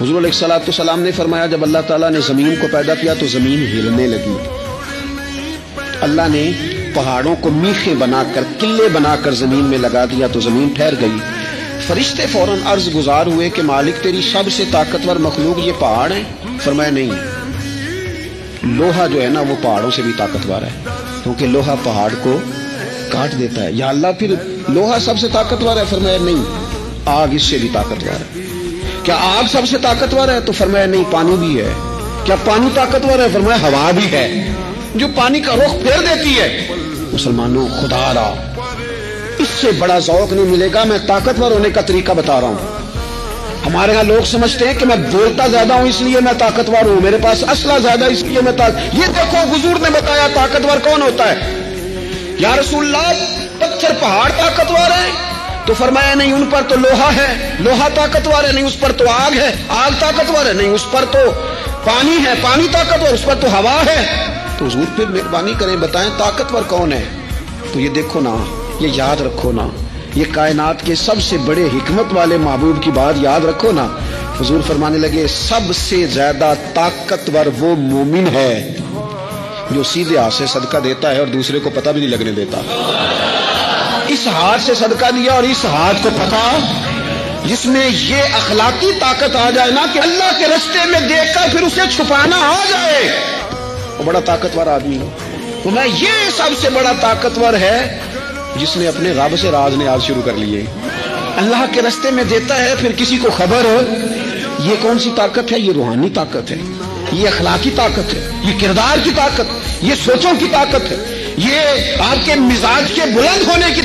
حضور علیہ الصلوۃ والسلام نے فرمایا جب اللہ تعالیٰ نے زمین کو پیدا کیا تو زمین ہلنے لگی. اللہ نے پہاڑوں کو میخیں بنا کر قلعے بنا کر زمین میں لگا دیا تو زمین ٹھہر گئی. فرشتے فوراً عرض گزار ہوئے کہ مالک تیری سب سے طاقتور مخلوق یہ پہاڑ ہے؟ فرمایا نہیں، لوہا جو ہے نا وہ پہاڑوں سے بھی طاقتور ہے، کیونکہ لوہا پہاڑ کو کاٹ دیتا ہے. یا اللہ پھر لوہا سب سے طاقتور ہے؟ فرمایا نہیں، آگ اس سے بھی طاقتور ہے. کیا آگ سب سے طاقتور ہے؟ تو فرمایا نہیں، پانی بھی ہے. کیا پانی طاقتور ہے؟ فرمایا ہوا بھی ہے جو پانی کا رخ پھیر دیتی ہے. مسلمانوں خدا را اس سے بڑا ذوق نہیں ملے گا. میں طاقتور ہونے کا طریقہ بتا رہا ہوں. ہمارے ہاں لوگ سمجھتے ہیں کہ میں بولتا زیادہ ہوں اس لیے میں طاقتور ہوں، میرے پاس اسلحہ زیادہ اس لیے میں یہ دیکھو حضور نے بتایا طاقتور کون ہوتا ہے. یا رسول اللہ پتھر پہاڑ طاقتور ہے؟ تو فرمایا نہیں، ان پر تو لوہا ہے، لوہا طاقتور ہے. نہیں، اس پر تو آگ ہے، آگ طاقتور ہے. نہیں، اس پر تو پانی ہے، پانی طاقتور، اس پر تو ہوا ہے. تو حضور پھر مہربانی کریں بتائیں طاقتور کون ہے. تو یہ دیکھو نا، یہ یاد رکھو نا، یہ کائنات کے سب سے بڑے حکمت والے محبوب کی بات یاد رکھو نا. حضور فرمانے لگے سب سے زیادہ طاقتور وہ مومن ہے جو سیدھے ہاتھ سے صدقہ دیتا ہے اور دوسرے کو پتہ بھی نہیں لگنے دیتا. اس ہاتھ سے صدقہ دیا اور اس ہاتھ کو پتہ، جس میں یہ اخلاقی طاقت آ جائے نا کہ اللہ کے رستے میں دیکھ کر پھر اسے چھپانا آ جائے، وہ بڑا طاقتور آدمی ہو. تو میں یہ سب سے بڑا طاقتور ہے جس نے اپنے رب سے راز نیاز شروع کر لیے. اللہ کے رستے میں دیتا ہے پھر کسی کو خبر ہو. یہ کون سی طاقت ہے؟ یہ روحانی طاقت ہے، یہ اخلاقی طاقت ہے، یہ کردار کی طاقت، یہ سوچوں کی طاقت ہے، یہ آپ کے مزاج کے بلند ہونے کی